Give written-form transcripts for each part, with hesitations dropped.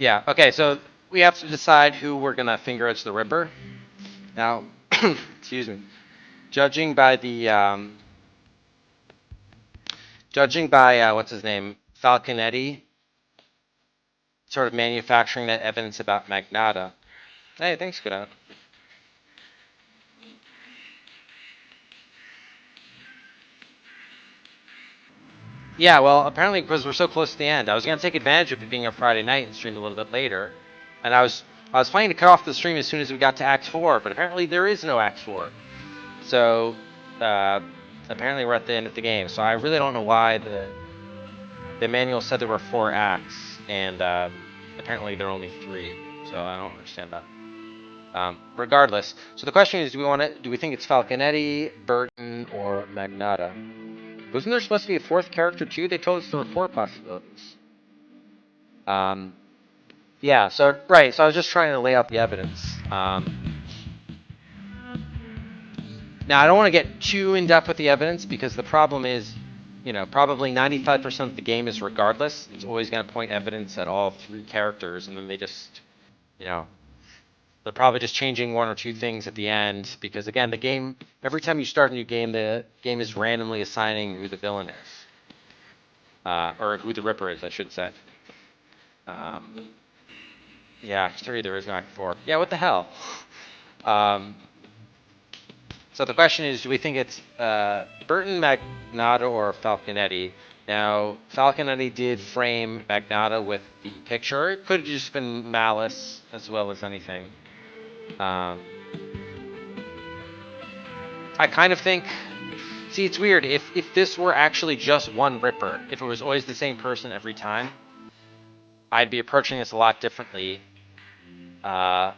Yeah. Okay. So we have to decide who we're gonna finger as the Ripper. Now, excuse me. Judging by the judging by what's his name, Falconetti, sort of manufacturing that evidence about Magnata. Hey, thanks, good out. Yeah, well, apparently because we're so close to the end, I was gonna take advantage of it being a Friday night and stream a little bit later, and I was planning to cut off the stream as soon as we got to Act 4, but apparently there is no Act 4. So, uh, apparently we're at the end of the game. So I really don't know why the manual said there were 4 acts, and apparently there are only 3. So I don't understand that. Regardless, so the question is, do we think it's Falconetti, Burton, or Magnata? Wasn't there supposed to be a 4th character too? They told us there were 4 possibilities. Um, yeah. So right. So I was just trying to lay out the evidence. Now I don't want to get too in depth with the evidence because the problem is, probably 95% of the game is regardless. It's always going to point evidence at all 3 characters, and then they just, you know, they're probably just changing 1 or 2 things at the end because again, the game every time you start a new game, the game is randomly assigning who the villain is, or who the Ripper is, I should say. Um, yeah, 3 there is not 4. Yeah, what the hell? Um, So the question is, do we think it's Burton, Magnata, or Falconetti? Now, Falconetti did frame Magnata with the picture. It could have just been malice as well as anything. Um, I kind of think. See, it's weird. If this were actually just one Ripper, if it was always the same person every time, I'd be approaching this a lot differently. Uh,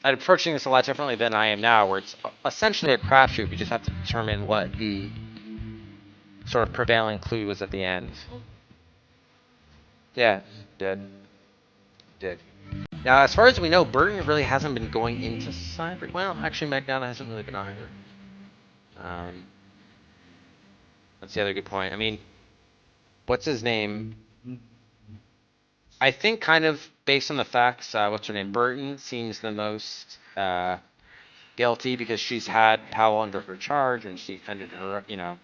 I'd approaching this a lot differently than I am now, where it's essentially a crapshoot. We just have to determine what the sort of prevailing clue was at the end. Yeah, did. Did. Now, as far as we know, Burton really hasn't been going into cyber. Well, actually, McDonough hasn't really been either. Um, that's the other good point. I mean, what's his name? I think kind of based on the facts, what's her name? Burton seems the most guilty because she's had Powell under her charge and she kind of,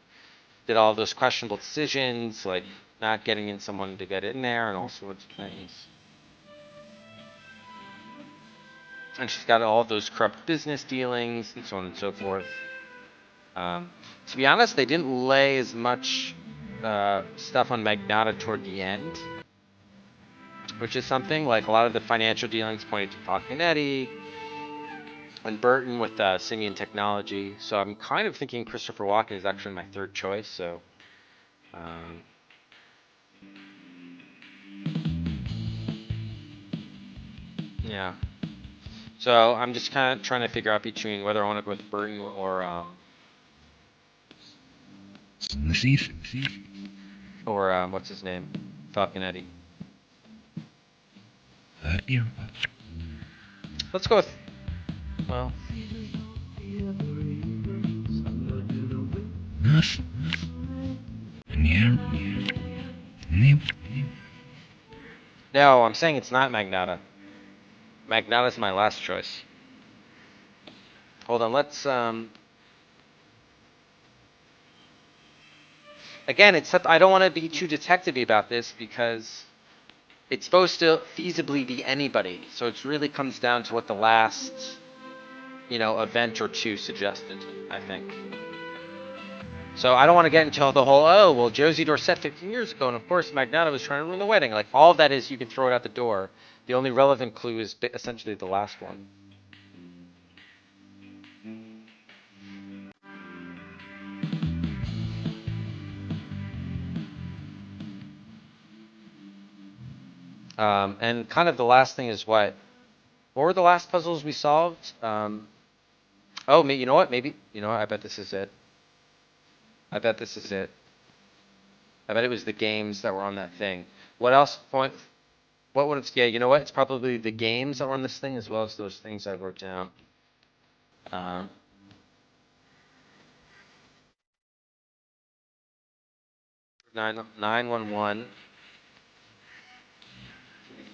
did all those questionable decisions, like not getting in someone to get in there and all sorts of things. And she's got all those corrupt business dealings and so on and so forth. To be honest, they didn't lay as much stuff on Magnata toward the end, which is something like a lot of the financial dealings pointed to Falconetti and Burton with Simian technology. So I'm kind of thinking Christopher Walken is actually my 3rd choice. So, um, yeah. So I'm just kind of trying to figure out between whether I want to go with Burton or what's his name, Falconetti. Let's go with well. No, I'm saying it's not Magnata. Magnata's my last choice. Hold on, let's again, I don't want to be too detective-y about this because it's supposed to feasibly be anybody. So it really comes down to what the last, event or 2 suggested, I think. So I don't want to get into the whole, oh, well, Josie Dorset 15 years ago, and of course Magnata was trying to ruin the wedding. Like, all of that is, you can throw it out the door. The only relevant clue is essentially the last one. And kind of the last thing is what were the last puzzles we solved? Oh, you know what? Maybe, I bet this is it. I bet this is it. I bet it was the games that were on that thing. What else? What would it's? Yeah, you know what? It's probably the games that were on this thing as well as those things I wrote down. Um, 911.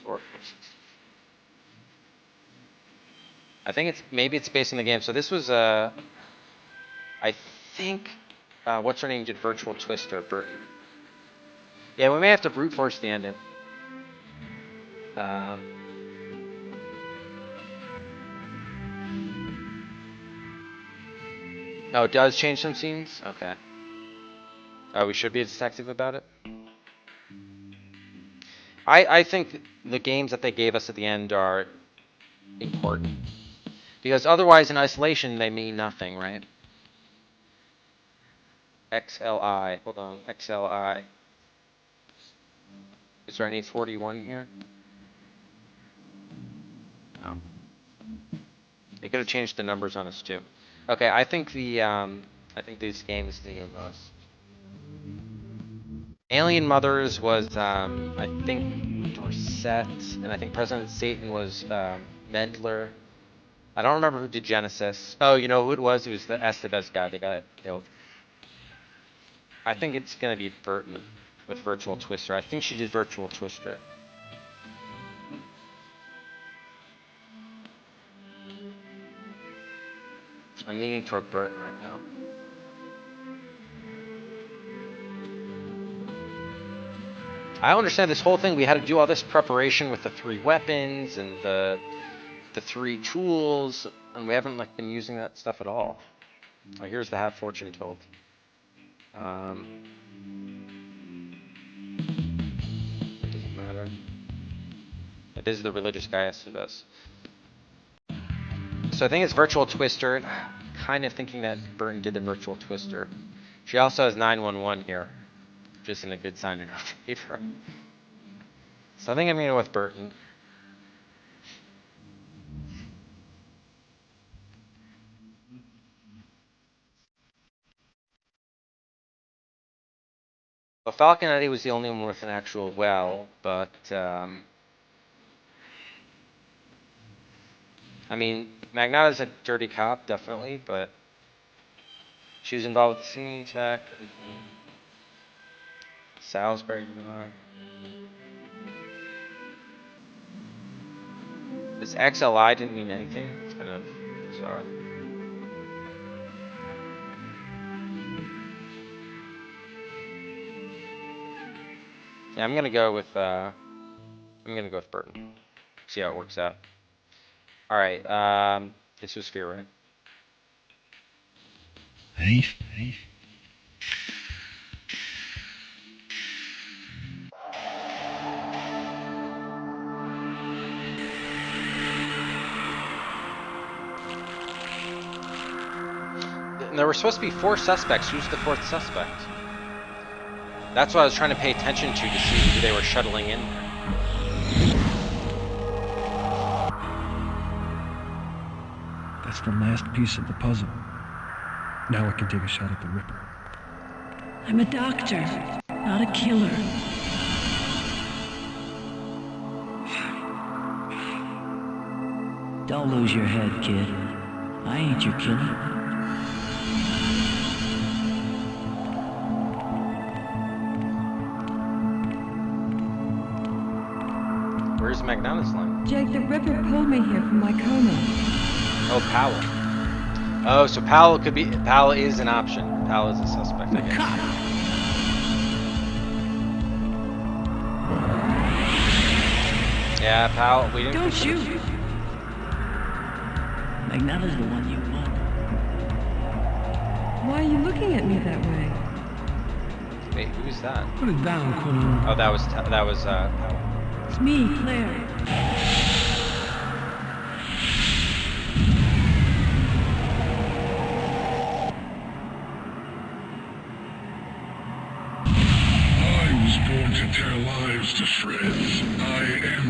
Or I think maybe it's based on the game. So this was I think what's her name did Virtual Twister. Yeah, we may have to brute force the ending. Oh, it does change some scenes? Okay. Oh, we should be a detective about it? I think the games that they gave us at the end are important. Because otherwise, in isolation, they mean nothing, right? XLI. Hold on. XLI. Is there any 41 here? No. They could have changed the numbers on us, too. Okay, I think these games need us. Alien Mothers was, I think, Dorset, and I think President Satan was Mendler. I don't remember who did Genesis. Oh, you know who it was? It was the Estevez guy. They got killed. I think it's gonna be Burton with Virtual Twister. I think she did Virtual Twister. I'm leaning toward Burton right now. I understand this whole thing. We had to do all this preparation with the 3 weapons and the 3 tools, and we haven't like been using that stuff at all. Oh, here's the half fortune told. It doesn't matter. It is the religious guy Estevez. So I think it's Virtual Twister. Kind of thinking that Burton did the Virtual Twister. She also has 911 here, which isn't a good sign in her favor. So I think I'm going to go with Burton. Well, Falconetti was the only one with an actual well, but I mean, Magnotta's a dirty cop, definitely, but she was involved with the singing attack. Salisbury. This XLI didn't mean anything. It's kind of bizarre. Yeah, I'm gonna go with Burton. See how it works out. All right. This was Fear, right? Hey. There were supposed to be 4 suspects. Who's the 4th suspect? That's what I was trying to pay attention to see who they were shuttling in there. That's the last piece of the puzzle. Now I can take a shot at the Ripper. I'm a doctor, not a killer. Don't lose your head, kid. I ain't your killer. Where's Magnotta's line? Jake, the Ripper pulled me here from my coma. Oh, Powell. Oh, so Powell is an option. Powell is a suspect, I guess. Yeah, Powell, we didn't... Don't shoot! Magnotta's the one you want. Why are you looking at me that way? Wait, who's that? Put it down, Quinn. Oh, that was Powell. It's me, Claire. I was born to tear lives to shreds. I am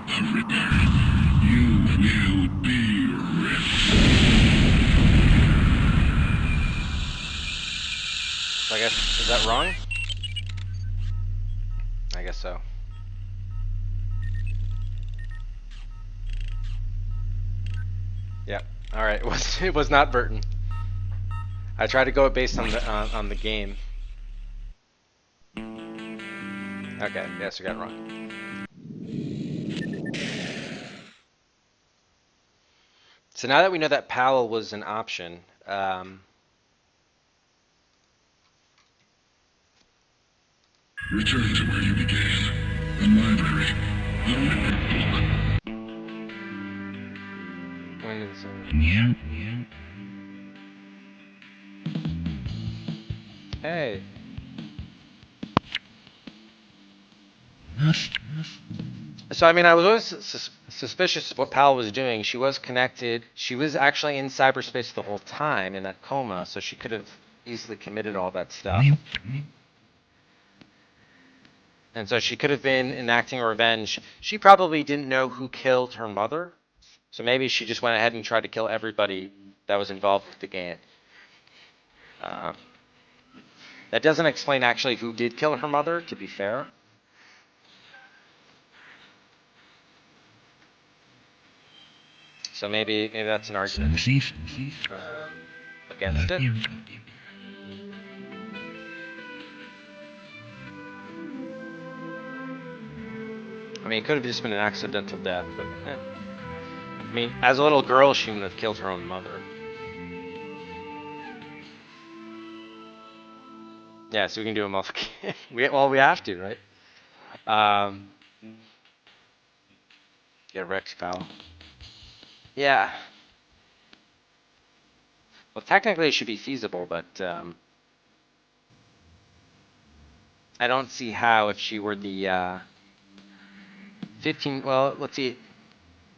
the Ripper. You will be ripped. So I guess, is that wrong? I guess so. Yeah. All right. It was not Burton. I tried to go based on the game. Okay. Yes, I got it wrong. So now that we know that Powell was an option, Return to where you began. The library. The Ripper book. when is, Yeah. hey, so I mean, I was always suspicious of what Powell was doing. She was connected. She was actually in cyberspace the whole time in that coma, so she could have easily committed all that stuff. And so she could have been enacting revenge. She probably didn't know who killed her mother, so maybe she just went ahead and tried to kill everybody that was involved with the game. That doesn't explain actually who did kill her mother, to be fair. So maybe that's an argument against it. I mean, it could have just been an accidental death, but I mean, as a little girl, she would have killed her own mother. Yeah, so we can do a multiple. we have to, right? Yeah, Rex Powell. Yeah. Well, technically it should be feasible, but I don't see how if she were the 15. Well, let's see.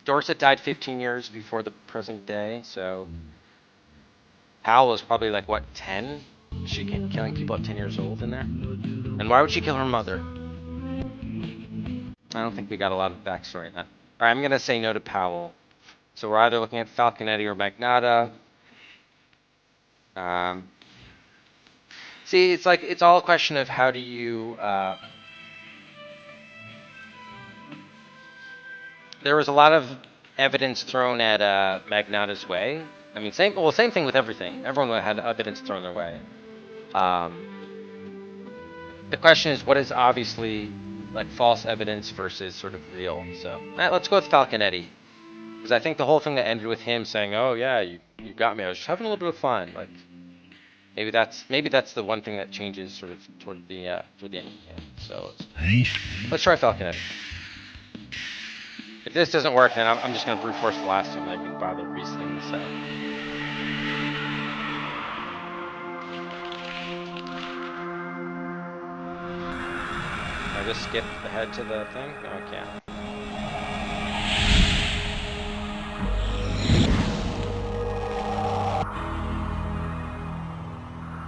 Dorset died 15 years before the present day, so Powell was probably like what 10? She killing people at 10 years old in there. And why would she kill her mother? I don't think we got a lot of backstory in that. All right, I'm gonna say no to Powell. So we're either looking at Falconetti or Magnata. See, it's like it's all a question of how do you. There was a lot of evidence thrown at Magnata's way. I mean, same thing with everything. Everyone had evidence thrown their way. The question is, what is obviously like false evidence versus sort of real? So let's go with Falconetti, because I think the whole thing that ended with him saying, "Oh yeah, you got me. I was just having a little bit of fun." Like maybe that's the one thing that changes sort of toward the end. Yeah. So let's try Falconetti. If this doesn't work, then I'm just gonna brute force the last time. I can bother reasoning this out. I just skip ahead to the thing? No, I can't.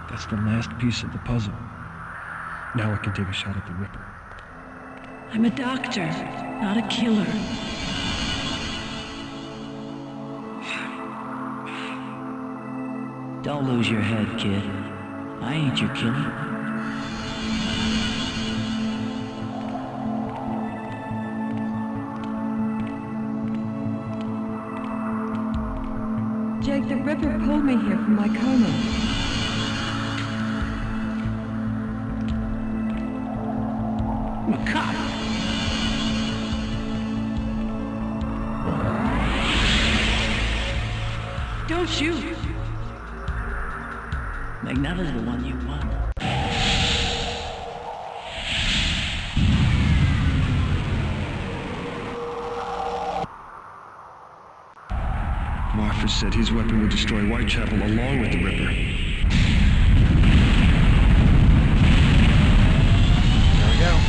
That's the last piece of the puzzle. Now I can take a shot at the Ripper. I'm a doctor, not a killer. Don't lose your head, kid. I ain't your killer. Jake, the Ripper pulled me here from my coma. I'm a cop. Don't shoot! Magnata's the one you want. Martha said his weapon would destroy Whitechapel along with the Ripper. There we go.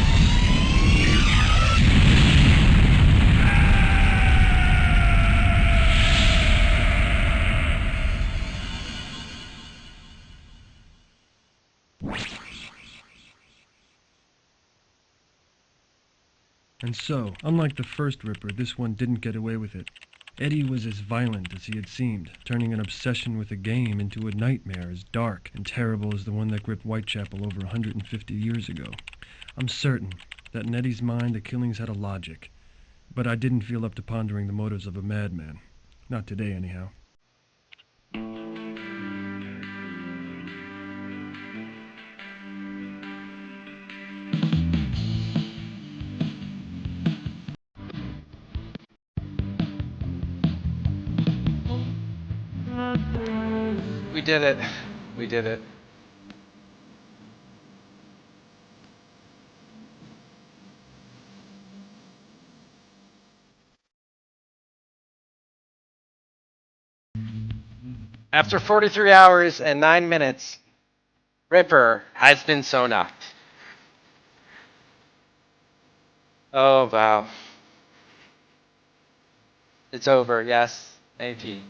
And so, unlike the first Ripper, this one didn't get away with it. Eddie was as violent as he had seemed, turning an obsession with a game into a nightmare as dark and terrible as the one that gripped Whitechapel over 150 years ago. I'm certain that in Eddie's mind the killings had a logic, but I didn't feel up to pondering the motives of a madman. Not today, anyhow. did it. We did it. After 43 hours and 9 minutes, Ripper has been sewn up. Oh, wow. It's over, yes. AG.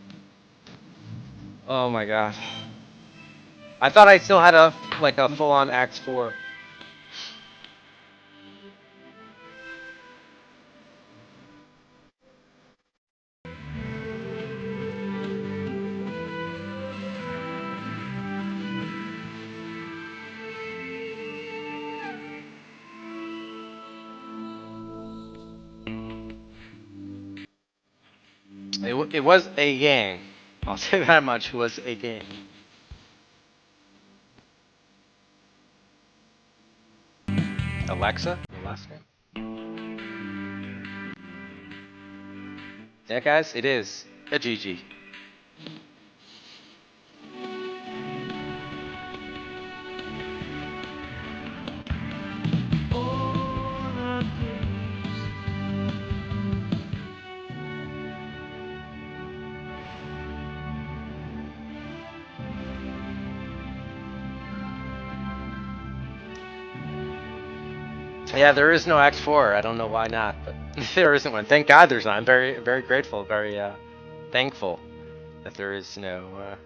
Oh my gosh. I thought I still had a full-on Act 4. It was a game. I'll say that much. It was a game. Alexa? The last name? Yeah, guys, it is a GG. Yeah, there is no Act 4. I don't know why not, but there isn't one. Thank God there's not. I'm very, very grateful, very thankful that there is no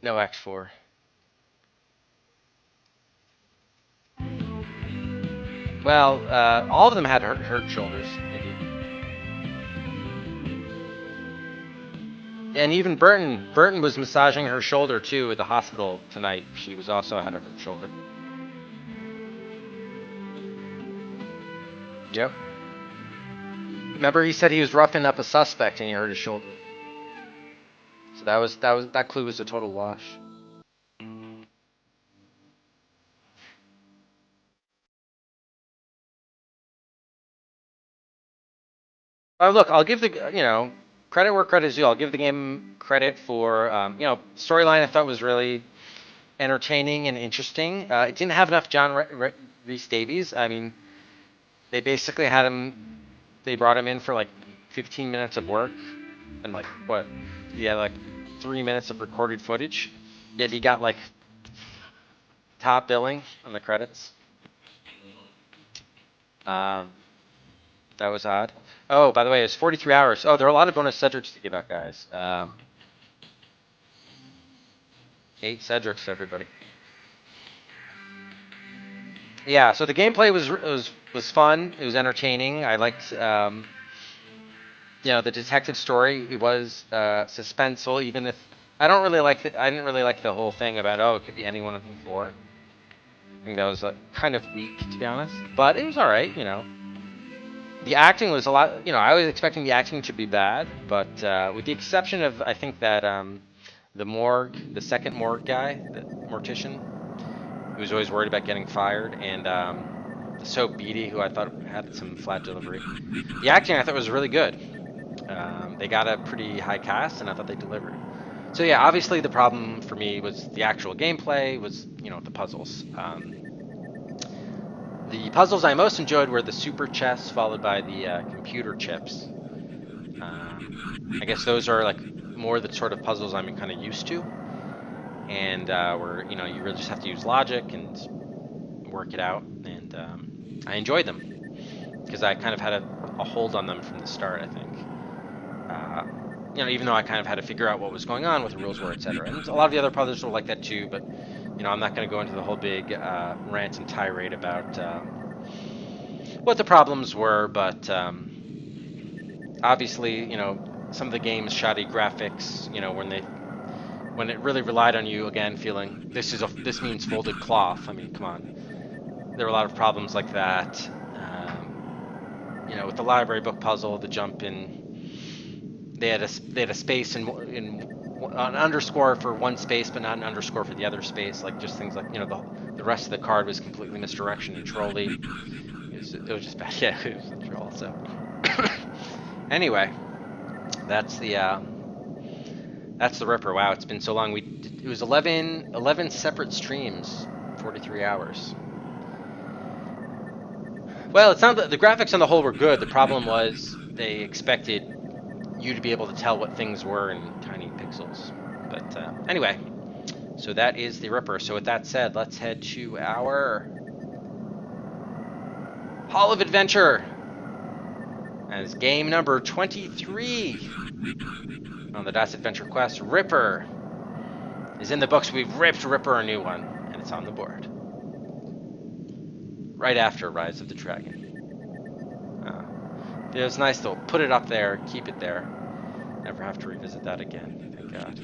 Act 4. Well, all of them had hurt shoulders. Indeed. And even Burton was massaging her shoulder too at the hospital tonight. She was also had a hurt shoulder. Yep. Remember, he said he was roughing up a suspect and he hurt his shoulder. So that clue was a total wash. Look, I'll give the credit where credit is due. I'll give the game credit for storyline. I thought was really entertaining and interesting. It didn't have enough John Rhys Davies. I mean, they basically had him. They brought him in for like 15 minutes of work and like what? Yeah, like 3 minutes of recorded footage. Yet he got like top billing on the credits. That was odd. Oh, by the way, it's 43 hours. Oh, there are a lot of bonus Cedrics to give out, guys. 8 Cedrics, everybody. Yeah, so the gameplay was fun. It was entertaining. I liked, the detective story. It was suspenseful, even if I didn't really like the whole thing about it could be any one of the 4. I think that was kind of weak, to be honest. But it was all right, The acting was a lot. I was expecting the acting to be bad, but with the exception of I think that the second morgue guy, the mortician, who was always worried about getting fired, and the Soap Beatty, who I thought had some flat delivery. The acting I thought was really good. They got a pretty high cast, and I thought they delivered. So yeah, obviously the problem for me was the actual gameplay, was the puzzles. The puzzles I most enjoyed were the super chess, followed by the computer chips. I guess those are like more the sort of puzzles I'm kind of used to, and where you really just have to use logic and work it out. And I enjoyed them because I kind of had a hold on them from the start. I think, even though I kind of had to figure out what was going on, what the rules were, etc. And a lot of the other puzzles were like that too, but. I'm not going to go into the whole big rant and tirade about what the problems were, but obviously, some of the game's shoddy graphics, when it really relied on you again feeling this means folded cloth. I mean, come on, there were a lot of problems like that. With the library book puzzle, the jump in, they had a space in an underscore for one space, but not an underscore for the other space. Like just things like the rest of the card was completely misdirection and trolly. It was just bad. Yeah, it was a troll. So anyway, that's That's the Ripper. Wow, it's been so long. It was 11 separate streams, 43 hours. Well, it's not that the graphics on the whole were good. The problem was they expected you to be able to tell what things were in tiny pixels. But anyway, so that is the Ripper. So with that said, let's head to our Hall of Adventure. And it's game number 23 on the DICE Adventure Quest. Ripper is in the books. We've ripped Ripper a new one, and it's on the board. Right after Rise of the Dragon. It was nice to put it up there, keep it there. Never have to revisit that again, thank God.